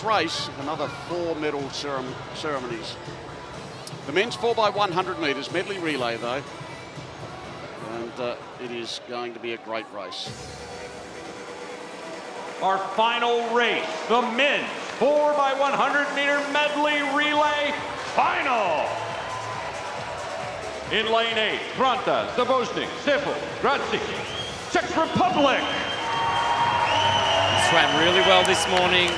race, another 4 medal ceremonies. The men's 4x100 metres medley relay though, and it is going to be a great race. Our final race, the men's 4x100 meter medley relay final. In lane 8, Franta, Zaboznik, Sifel, Gracic, Czech Republic. Swam really well this morning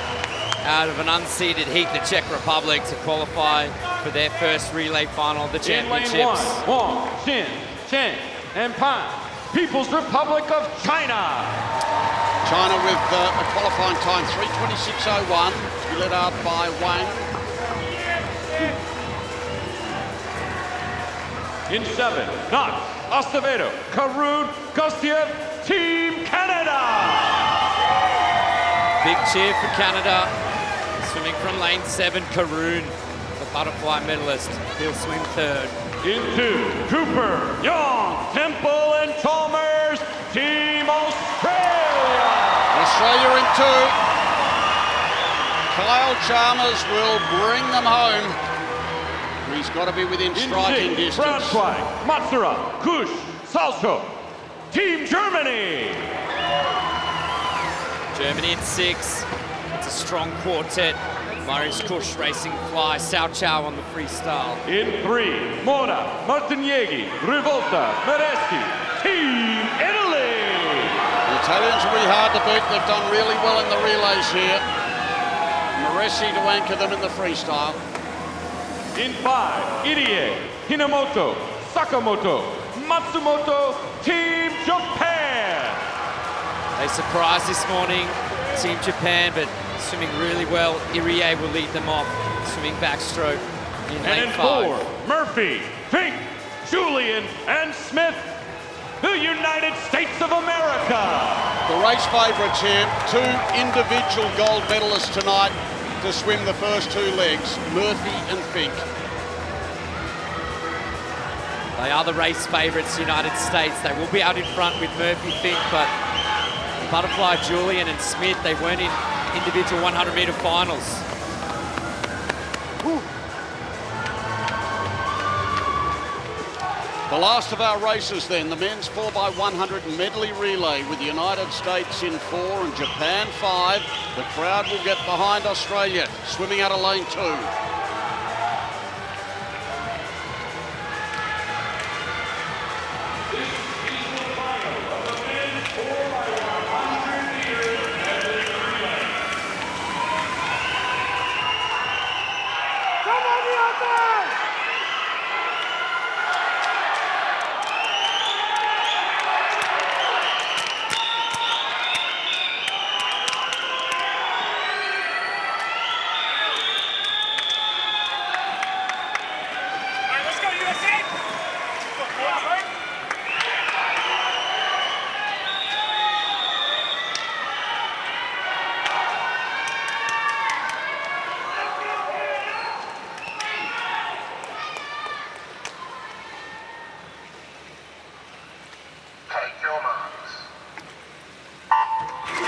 out of an unseeded heat, the Czech Republic, to qualify for their first relay final of the championships. In lane 1, Wong, Xin, Chen, and Pan, People's Republic of China. China with a qualifying time 3:26.01 to be led out by Wang. In 7, Knox, Acevedo, Karun, Gostiev, Team Canada. Big cheer for Canada. Swimming from lane 7, Karun, the butterfly medalist. He'll swim third. In 2, Cooper, Yong, Temple, and Chalmers, Team Australia. Australia in 2. Kyle Chalmers will bring them home. He's got to be within striking distance. Braunschweig, Matsura, Kusch, Salcho, Team Germany. Germany in 6. It's a strong quartet. Marius Kusch racing fly, Sao Chow on the freestyle. In 3, Mora, Martigneghi, Rivolta, Mereschi, Team Italy. The Italians will be hard to beat. They've done really well in the relays here. Mereschi to anchor them in the freestyle. In 5, Irie, Hinamoto, Sakamoto, Matsumoto, Team Japan. They surprised this morning, Team Japan, but swimming really well. Irie will lead them off, swimming backstroke in lane 5. And in 4, Murphy, Fink, Julian, and Smith, the United States of America. The race favourites here, 2 individual gold medalists tonight to swim the first 2 legs, Murphy and Fink. They are the race favourites, United States. They will be out in front with Murphy, Fink, but Butterfly, Julian and Smith, they weren't in individual 100-metre finals. Woo. The last of our races then, the men's 4x100 medley relay with the United States in 4 and Japan 5. The crowd will get behind Australia, swimming out of lane 2.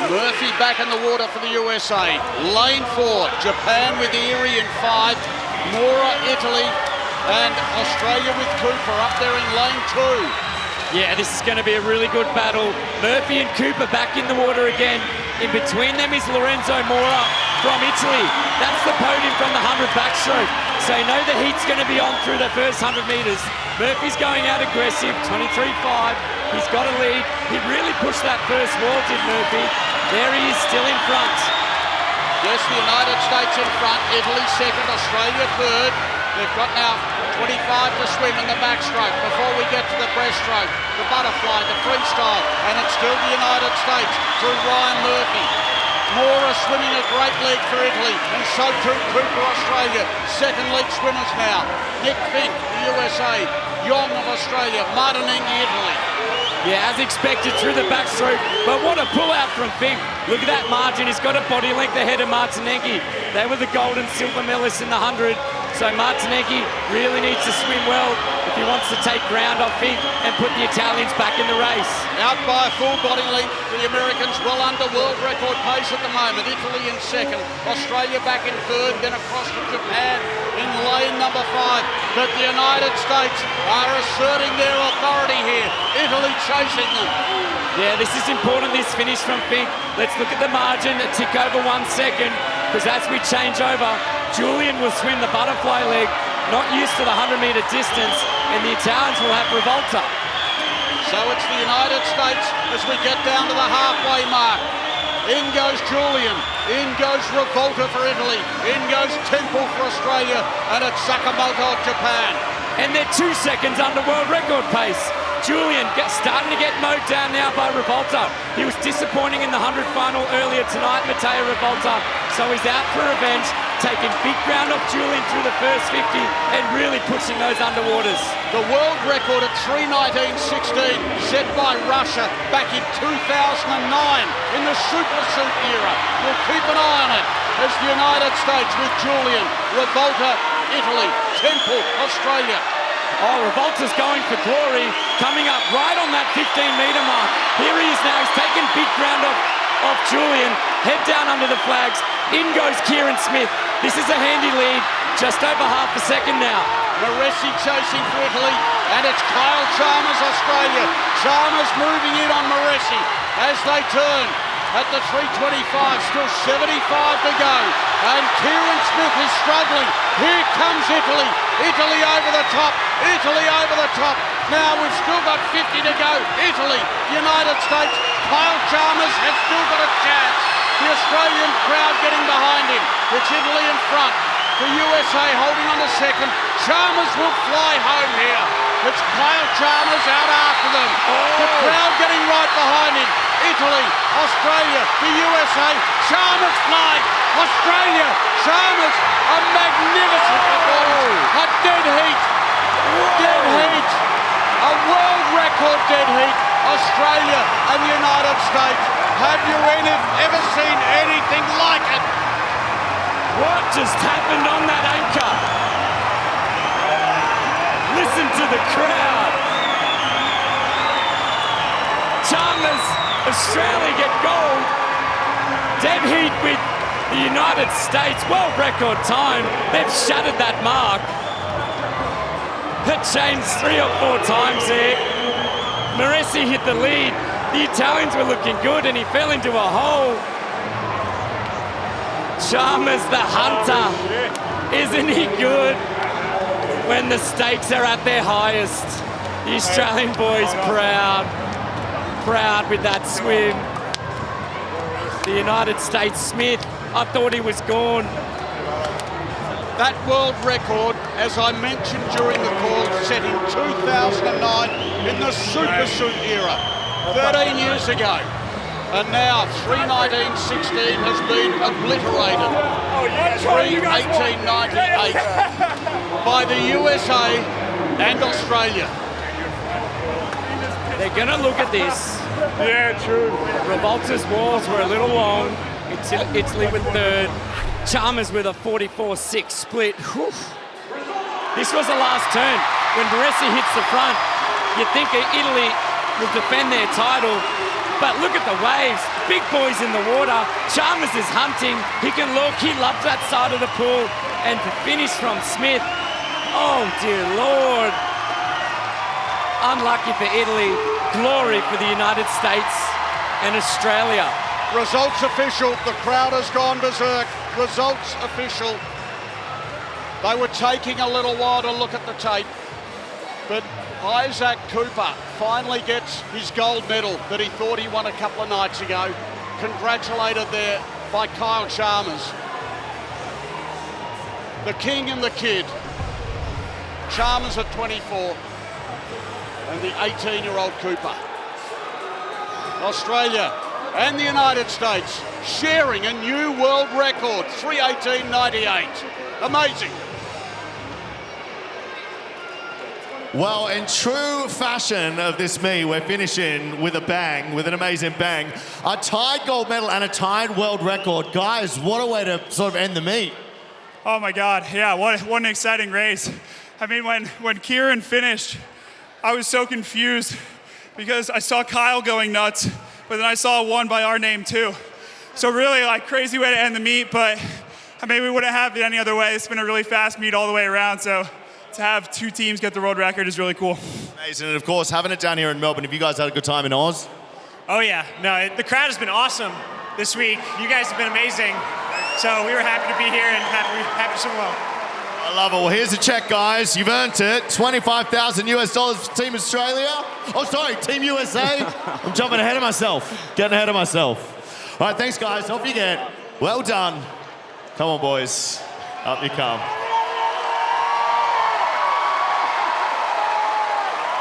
Murphy back in the water for the USA. Lane 4, Japan with Erie in 5, Mora, Italy, and Australia with Cooper up there in lane 2. Yeah, this is going to be a really good battle. Murphy and Cooper back in the water again. In between them is Lorenzo Mora from Italy. That's the podium from the 100 backstroke. So you know the heat's going to be on through the first 100 metres. Murphy's going out aggressive, 23.5. He's got a lead. He really pushed that first wall, did Murphy. There he is, still in front. Yes, the United States in front, Italy second, Australia third. They've got now 25 to swim in the backstroke before we get to the breaststroke, the butterfly, the freestyle, and it's still the United States through Ryan Murphy. Mora swimming a great leg for Italy, and so too Cooper, Australia. Second league swimmers now. Nick Fink, the USA. Yong of Australia. Martinenghi, Italy. Yeah, as expected through the backstroke, but what a pull out from Fink. Look at that margin, he's got a body length ahead of Martinenghi. They were the gold and silver medalists in the 100. So Martineggi really needs to swim well if he wants to take ground off Fink and put the Italians back in the race. Out by a full body length, the Americans well under world record pace at the moment. Italy in second, Australia back in third, then across to Japan in lane number 5. But the United States are asserting their authority here. Italy chasing them. Yeah, this is important, this finish from Fink. Let's look at the margin, a tick over 1 second, because as we change over, Julian will swim the butterfly leg, not used to the 100-metre distance, and the Italians will have Revolta. So it's the United States as we get down to the halfway mark. In goes Julian, in goes Revolta for Italy, in goes Temple for Australia, and it's Sakamoto of Japan. And they're 2 seconds under world record pace. Julian starting to get mowed down now by Revolta. He was disappointing in the 100 final earlier tonight, Matteo Revolta. So he's out for revenge, taking big ground off Julian through the first 50 and really pushing those underwaters. The world record at 3:19.16 set by Russia back in 2009 in the super suit era. We'll keep an eye on it as the United States with Julian, Revolta, Italy, Temple, Australia. Oh, Revolta's going for glory, coming up right on that 15-metre mark. Here he is now, he's taking big ground off Julian, head down under the flags. In goes Kieran Smith. This is a handy lead, just over half a second now. Moressi chasing for Italy, and it's Kyle Chalmers, Australia. Chalmers moving in on Moressi as they turn at the 3:25, still 75 to go. And Kieran Smith is struggling. Here comes Italy. Italy over the top. Italy over the top. Now we've still got 50 to go. Italy, United States. Kyle Chalmers has still got a chance. The Australian crowd getting behind him. It's Italy in front. The USA holding on to second. Chalmers will fly home here. It's Kyle Chalmers out after them. The crowd getting right behind him. Italy, Australia, the USA. Chalmers flying. Australia, Chalmers. A magnificent performance. A dead heat. Dead heat. A world record dead heat. Australia and the United States. Have you ever seen anything like it? What just happened on that anchor? Listen to the crowd. Chalmers, Australia get gold. Dead heat with the United States. World record time. They've shattered that mark. It changed 3 or 4 times there. Moressi hit the lead. The Italians were looking good and he fell into a hole. Chalmers the hunter. Isn't he good? When the stakes are at their highest. The Australian boys proud. Proud with that swim. The United States Smith, I thought he was gone. That world record, as I mentioned during the call, set in 2009 in the super suit era, 13 years ago. And now 3:19.16 has been obliterated. 3:18.98 by the USA and Australia. They're going to look at this. Yeah, true. Revolta's walls were a little long. Italy with third. Chalmers with a 44-6 split. Whew. This was the last turn. When Moressi hits the front, you'd think Italy will defend their title. But look at the waves. Big boys in the water. Chalmers is hunting. He can look. He loves that side of the pool. And to finish from Smith. Oh, dear Lord. Unlucky for Italy. Glory for the United States and Australia. Results official. The crowd has gone berserk. Results official. They were taking a little while to look at the tape. But Isaac Cooper finally gets his gold medal that he thought he won a couple of nights ago. Congratulated there by Kyle Chalmers. The king and the kid. Chalmers at 24 and the 18-year-old Cooper. Australia and the United States sharing a new world record, 3:18.98. Amazing. Well, in true fashion of this meet, we're finishing with a bang, with an amazing bang. A tied gold medal and a tied world record. Guys, what a way to sort of end the meet. Oh my God, yeah, what an exciting race. I mean, when Kieran finished, I was so confused because I saw Kyle going nuts, but then I saw one by our name too. So really, like, crazy way to end the meet, but I mean, we wouldn't have it any other way. It's been a really fast meet all the way around, so to have two teams get the world record is really cool. Amazing, and of course, having it down here in Melbourne, have you guys had a good time in Oz? Oh yeah, no, the crowd has been awesome this week. You guys have been amazing. So we were happy to be here and happy to swim well. I love it. Well, here's a check, guys. You've earned it. $25,000 for Team Australia. Oh, sorry, Team USA. I'm jumping ahead of myself. Getting ahead of myself. All right, thanks, guys. Off you get. Well done. Come on, boys. Up you come.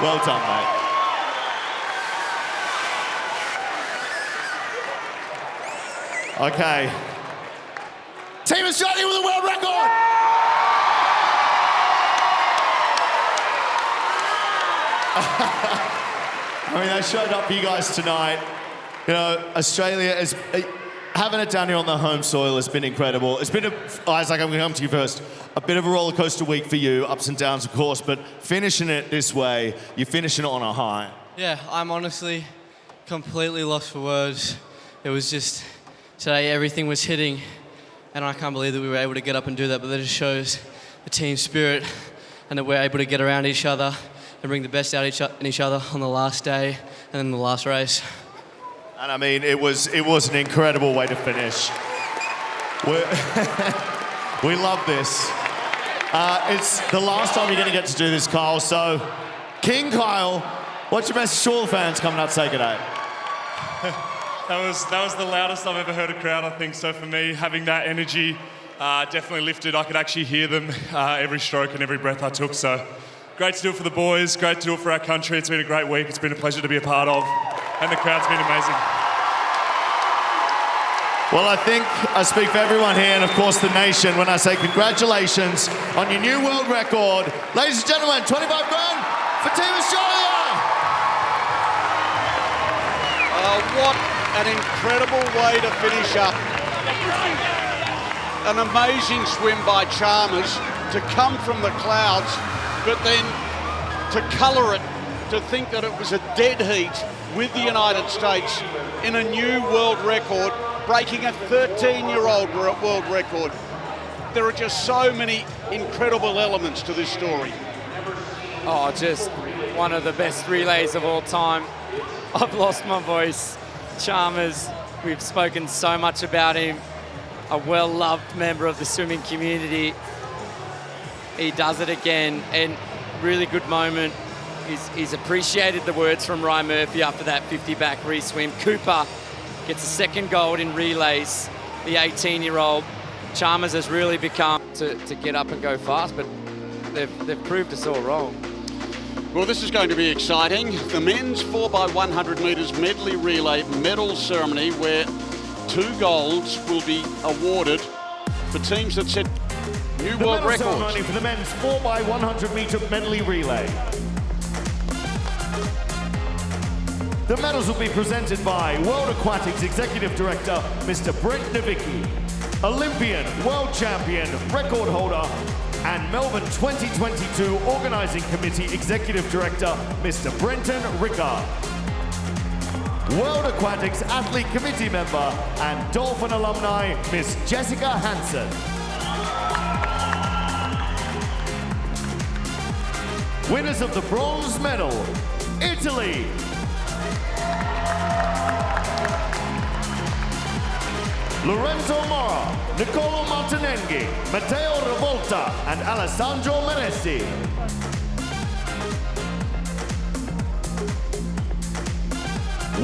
Well done, mate. Okay. Team Australia with a world record! I mean, they showed up for you guys tonight. You know, Australia is having it down here on the home soil has been incredible. It's been Isaac, I'm going to come to you first. A bit of a roller coaster week for you, ups and downs, of course, but finishing it this way, you're finishing it on a high. Yeah, I'm honestly completely lost for words. It was just today everything was hitting, and I can't believe that we were able to get up and do that. But that just shows the team spirit, and that we're able to get around each other and bring the best out in each other on the last day and then the last race. And I mean, it was an incredible way to finish. We love this. It's the last time you're going to get to do this, Kyle. So, King Kyle, what's your message to all the fans coming out to say good day? That was the loudest I've ever heard a crowd, I think. So for me, having that energy definitely lifted. I could actually hear them every stroke and every breath I took. So great to do it for the boys, great to do it for our country. It's been a great week. It's been a pleasure to be a part of. And the crowd's been amazing. Well, I think I speak for everyone here and, of course, the nation when I say congratulations on your new world record. Ladies and gentlemen, 25 grand for Team Australia! What an incredible way to finish up. An amazing swim by Chalmers to come from the clouds, but then to colour it, to think that it was a dead heat with the United States in a new world record, breaking a 13-year-old world record. There are just so many incredible elements to this story. Oh, just one of the best relays of all time. I've lost my voice. Chalmers, we've spoken so much about him. A well-loved member of the swimming community. He does it again, and really good moment. He's appreciated the words from Ryan Murphy after that 50-back re-swim. Cooper gets a second gold in relays, the 18-year-old. Chalmers has really become to get up and go fast, but they've proved us all wrong. Well, this is going to be exciting. The men's 4x100 metres medley relay medal ceremony, where 2 golds will be awarded for teams that set new world records. The medal ceremony for the men's 4x100 metre medley relay. The medals will be presented by World Aquatics Executive Director, Mr. Brent Nowicki, Olympian, World Champion, Record Holder, and Melbourne 2022 Organising Committee Executive Director, Mr. Brenton Rickard. World Aquatics Athlete Committee Member and Dolphin Alumni, Miss Jessica Hansen. Winners of the bronze medal, Italy. Lorenzo Mora, Nicolo Martinenghi, Matteo Revolta, and Alessandro Meresi.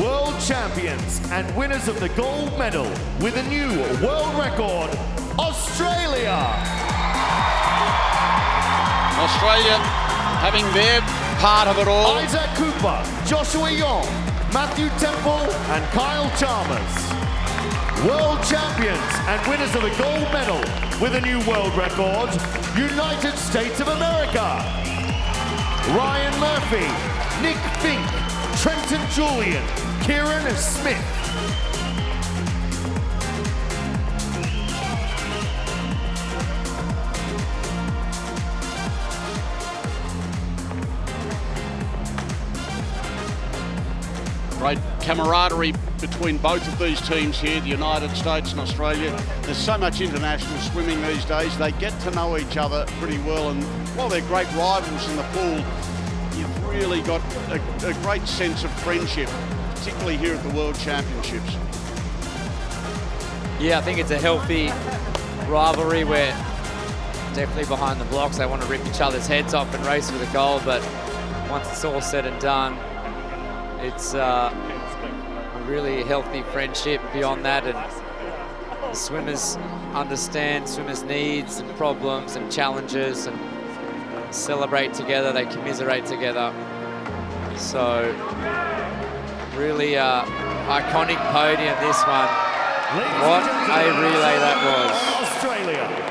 World champions and winners of the gold medal with a new world record, Australia. Australia having their part of it all. Isaac Cooper, Joshua Yong, Matthew Temple, and Kyle Chalmers. World champions and winners of a gold medal with a new world record, United States of America. Ryan Murphy, Nick Fink, Trenton Julian, Kieran Smith. Great camaraderie between both of these teams here, the United States and Australia. There's so much international swimming these days. They get to know each other pretty well, and while they're great rivals in the pool, you've really got a great sense of friendship, particularly here at the World Championships. Yeah, I think it's a healthy rivalry where definitely behind the blocks they want to rip each other's heads off and race for the gold, but once it's all said and done, it's a really healthy friendship beyond that, and the swimmers understand swimmers' needs and problems and challenges and celebrate together, they commiserate together. So really iconic podium, this one. What a relay that was. Australia.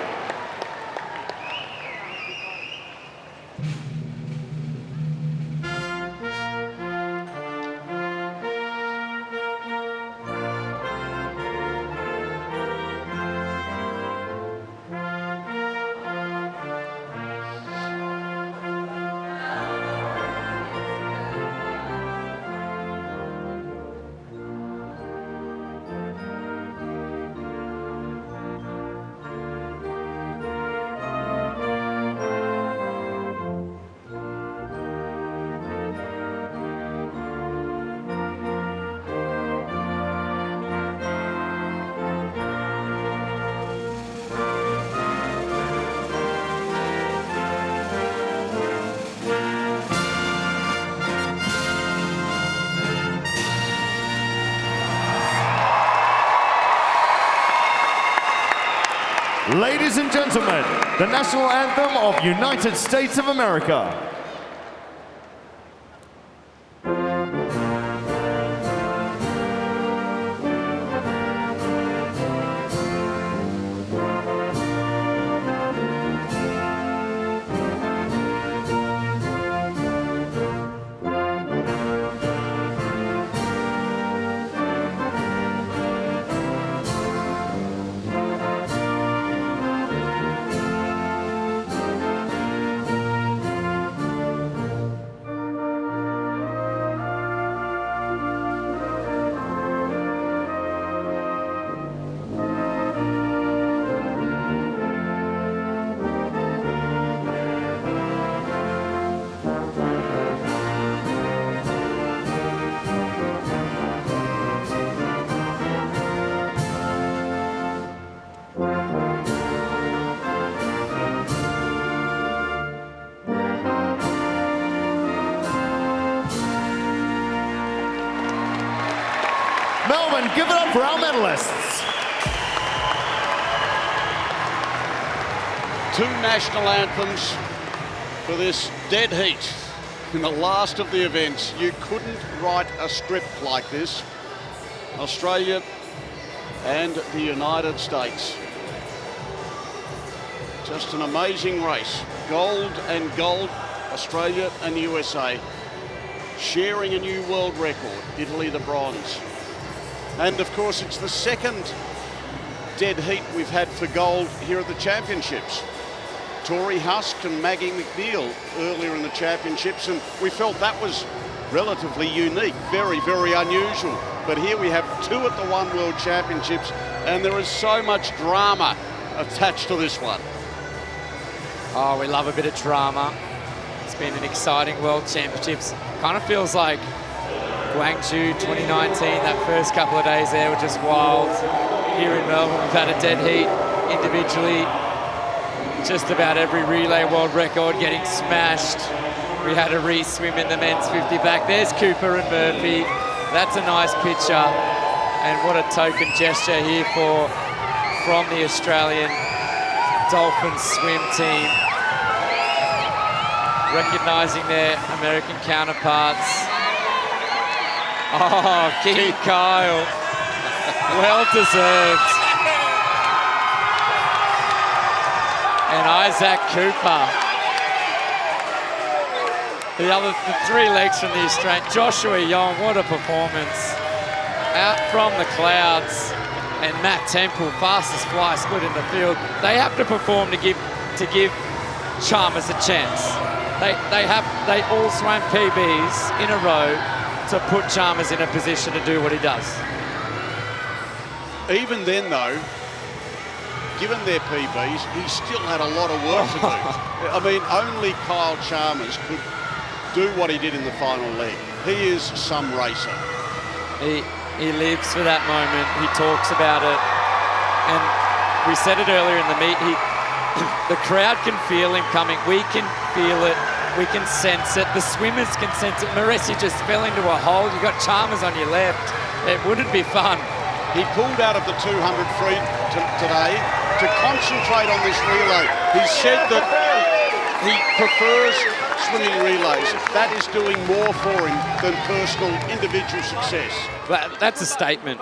Ladies and gentlemen, the national anthem of United States of America. Melbourne, give it up for our medalists. Two national anthems for this dead heat in the last of the events. You couldn't write a script like this. Australia and the United States. Just an amazing race. Gold and gold, Australia and USA. Sharing a new world record, Italy the bronze. And of course, it's the second dead heat we've had for gold here at the championships. Tori Husk and Maggie McNeil earlier in the championships, and we felt that was relatively unique, very, very unusual. But here we have two at the One World Championships, and there is so much drama attached to this one. Oh, we love a bit of drama. It's been an exciting World Championships. Kind of feels like Guangzhou 2019, that first couple of days there were just wild. Here in Melbourne, we've had a dead heat individually. Just about every relay world record getting smashed. We had a re-swim in the men's 50 back. There's Cooper and Murphy. That's a nice picture. And what a token gesture here from the Australian Dolphins swim team. Recognizing their American counterparts. Oh, King Kyle. Well deserved. And Isaac Cooper. The three legs from the Australian. Joshua Yong, what a performance. Out from the clouds. And Matt Temple, fastest fly split in the field. They have to perform to give Chalmers a chance. They all swam PBs in a row to put Chalmers in a position to do what he does. Even then, though, given their PBs, he still had a lot of work to do. I mean, only Kyle Chalmers could do what he did in the final leg. He is some racer. He lives for that moment. He talks about it. And we said it earlier in the meet, the crowd can feel him coming. We can feel it. We can sense it. The swimmers can sense it. Moresi just fell into a hole. You got Chalmers on your left. It wouldn't be fun. He pulled out of the 200 free today to concentrate on this relay. He said that he prefers swimming relays. That is doing more for him than personal individual success. That's a statement.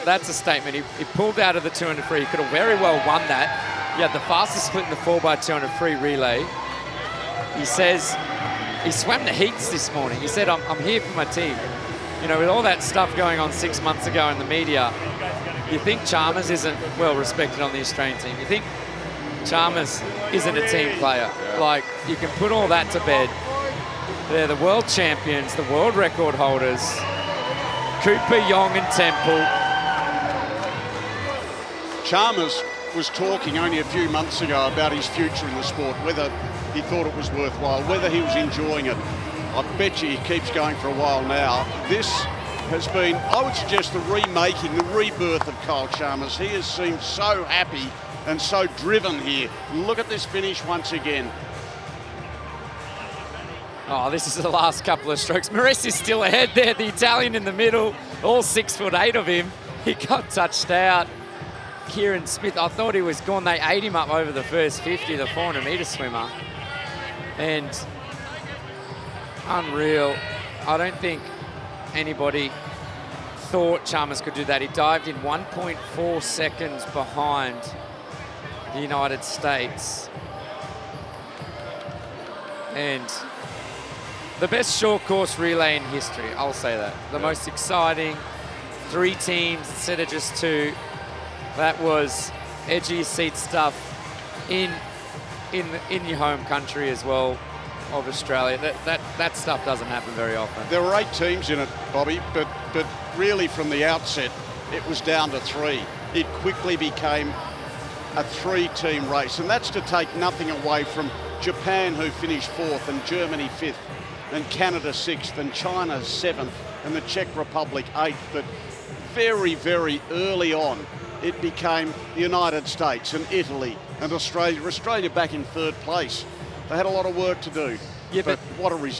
That's a statement. He pulled out of the 200 free. He could have very well won that. He had the fastest split in the 4x200 free relay. He says he swam the heats this morning. He said, I'm here for my team. You know, with all that stuff going on 6 months ago in the media, you think Chalmers isn't well respected on the Australian team. You think Chalmers isn't a team player. Like, you can put all that to bed. They're the world champions, the world record holders. Cooper, Yong and Temple. Chalmers was talking only a few months ago about his future in the sport, whether he thought it was worthwhile, whether he was enjoying it. I bet you he keeps going for a while now. This has been, I would suggest, the remaking, the rebirth of Kyle Chalmers. He has seemed so happy and so driven here. Look at this finish once again. Oh, this is the last couple of strokes. Moresi's still ahead there, the Italian in the middle, all 6'8" of him. He got touched out. Kieran Smith, I thought he was gone. They ate him up over the first 50, the 400-metre swimmer. And unreal. I don't think anybody thought Chalmers could do that. He dived in 1.4 seconds behind the United States. And the best short course relay in history, I'll say that. The most exciting, 3 teams instead of just 2. That was edgy seat stuff in your home country as well of Australia. That stuff doesn't happen very often. There were 8 teams in it, Bobby, but really from the outset, it was down to 3. It quickly became a 3-team race, and that's to take nothing away from Japan, who finished 4th, and Germany 5th, and Canada 6th, and China 7th, and the Czech Republic 8th. But very, very early on, it became the United States and Italy and Australia. Australia back in 3rd place. They had a lot of work to do, but what a result.